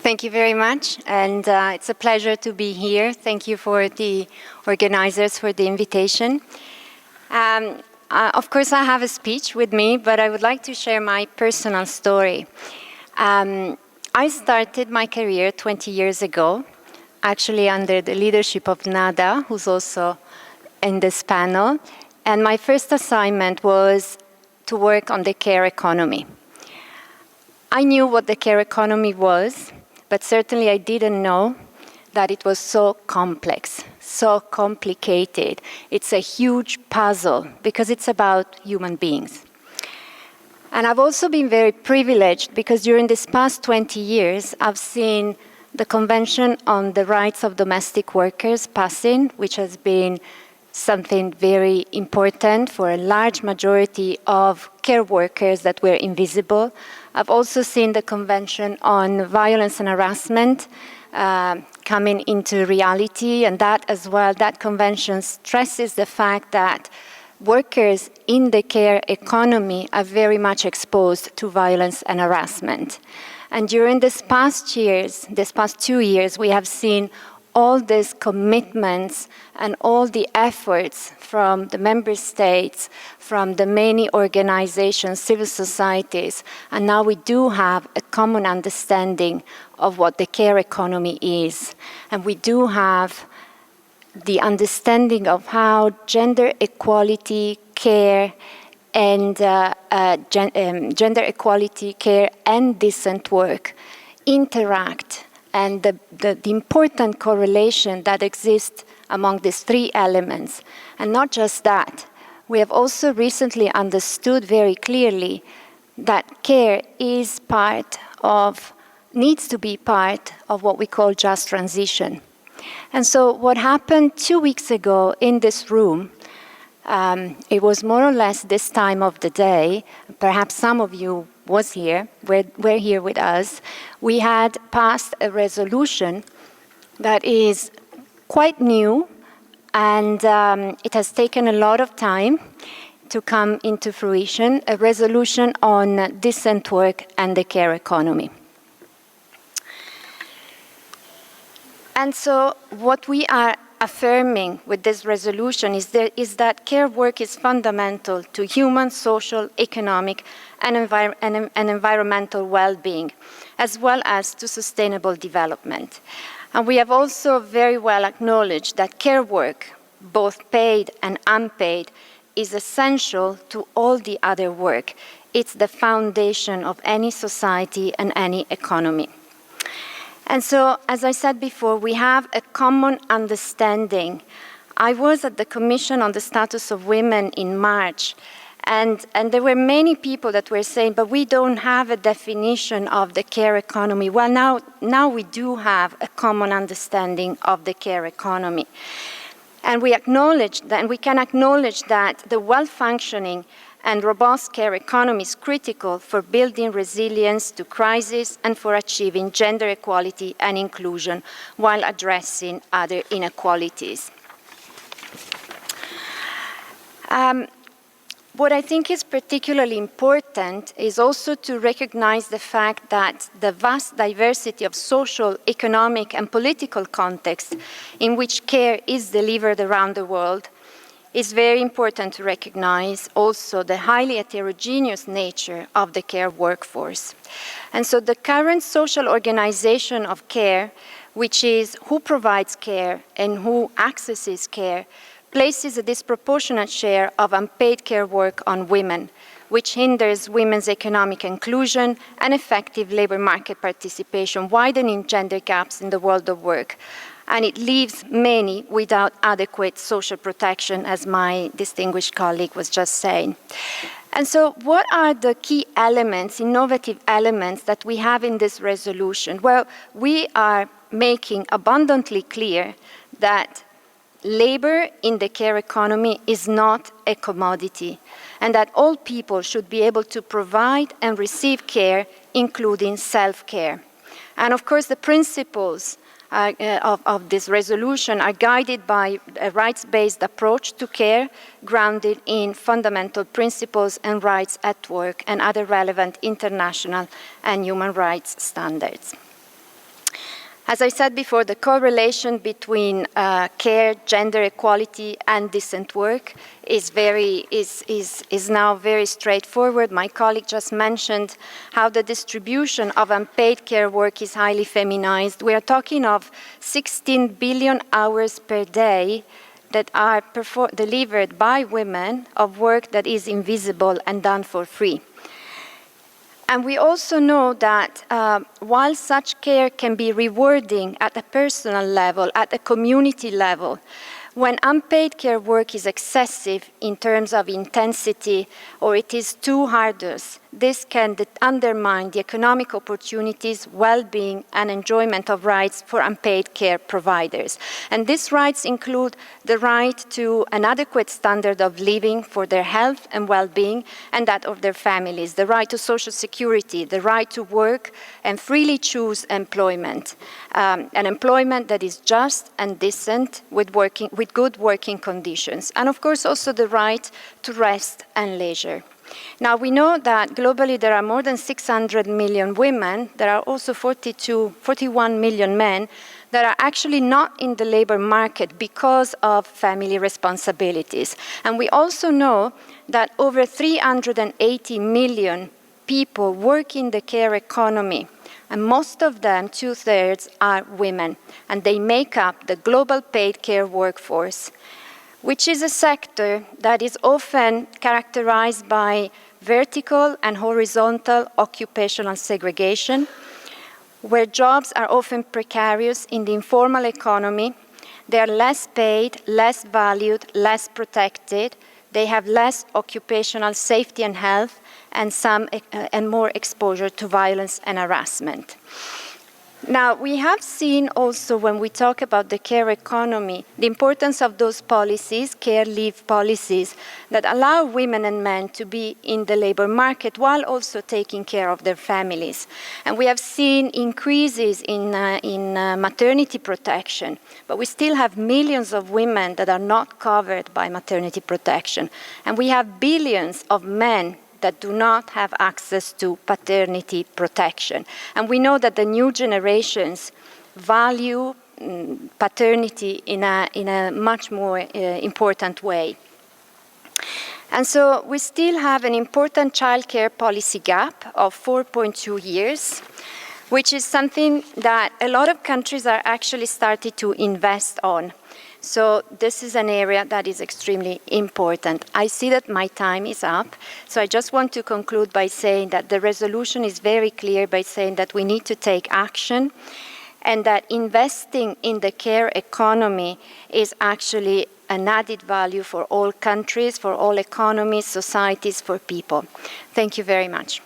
Thank you very much, and it's a pleasure to be here. Thank you for the organizers for the invitation. Of course, I have a speech with me, but I would like to share my personal story. I started my career 20 years ago, actually under the leadership of Nada, who's also in this panel, and my first assignment was to work on the care economy. I knew what the care economy was, but certainly I didn't know that it was so complex, so complicated. It's a huge puzzle because it's about human beings. And I've also been very privileged because during these past 20 years, I've seen the Convention on the Rights of Domestic Workers passing, which has been something very important for a large majority of care workers that were invisible. I've also seen the Convention on Violence and Harassment coming into reality, and that as well, that convention stresses the fact that workers in the care economy are very much exposed to violence and harassment. And during these past 2 years, we have seen all these commitments and all the efforts from the member states, from the many organizations, civil societies, and now we do have a common understanding of what the care economy is. And we do have the understanding of how gender equality care and gender equality care and decent work interact, and the important correlation that exists among these three elements. And not just that, we have also recently understood very clearly that care is needs to be part of what we call just transition. And so what happened 2 weeks ago in this room, it was more or less this time of the day, perhaps some of you were here with us. We had passed a resolution that is quite new, and it has taken a lot of time to come into fruition, a resolution on decent work and the care economy. And so what we are affirming with this resolution is that care work is fundamental to human, social, economic, and environmental well-being, as well as to sustainable development. And we have also very well acknowledged that care work, both paid and unpaid, is essential to all the other work. It's the foundation of any society and any economy. And so, as I said before, we have a common understanding. I was at the Commission on the Status of Women in March, and there were many people that were saying, but we don't have a definition of the care economy. Well, now we do have a common understanding of the care economy. And we acknowledge that, and we can acknowledge that the well-functioning and robust care economy is critical for building resilience to crisis and for achieving gender equality and inclusion while addressing other inequalities. What I think is particularly important is also to recognize the fact that the vast diversity of social, economic, and political contexts in which care is delivered around the world is very important to recognize also the highly heterogeneous nature of the care workforce. And so the current social organization of care, which is who provides care and who accesses care, places a disproportionate share of unpaid care work on women, which hinders women's economic inclusion and effective labor market participation, widening gender gaps in the world of work. And it leaves many without adequate social protection, as my distinguished colleague was just saying. And so what are the key elements, innovative elements that we have in this resolution? Well, we are making abundantly clear that labor in the care economy is not a commodity, and that all people should be able to provide and receive care, including self-care. And of course, the principles of this resolution are guided by a rights-based approach to care, grounded in fundamental principles and rights at work and other relevant international and human rights standards. As I said before, the correlation between care, gender equality, and decent work is now very straightforward. My colleague just mentioned how the distribution of unpaid care work is highly feminized. We are talking of 16 billion hours per day that are delivered by women of work that is invisible and done for free. And we also know that while such care can be rewarding at a personal level, at a community level, when unpaid care work is excessive in terms of intensity or it is too arduous, this can undermine the economic opportunities, well-being, and enjoyment of rights for unpaid care providers. And these rights include the right to an adequate standard of living for their health and well-being and that of their families, the right to social security, the right to work and freely choose employment, an employment that is just and decent with good working conditions, and of course also the right to rest and leisure. Now, we know that globally there are more than 600 million women. There are also 41 million men that are actually not in the labor market because of family responsibilities. And we also know that over 380 million people work in the care economy. And most of them, 2/3, are women. And they make up the global paid care workforce, which is a sector that is often characterized by vertical and horizontal occupational segregation, where jobs are often precarious in the informal economy. They are less paid, less valued, less protected. They have less occupational safety and health, and more exposure to violence and harassment. Now, we have seen also when we talk about the care economy, the importance of those policies, care leave policies, that allow women and men to be in the labor market while also taking care of their families. And we have seen increases in maternity protection, but we still have millions of women that are not covered by maternity protection. And we have billions of men that do not have access to paternity protection. And we know that the new generations value paternity in a much more important way. And so we still have an important childcare policy gap of 4.2 years, which is something that a lot of countries are actually starting to invest on. So this is an area that is extremely important. I see that my time is up, so I just want to conclude by saying that the resolution is very clear by saying that we need to take action and that investing in the care economy is actually an added value for all countries, for all economies, societies, for people. Thank you very much.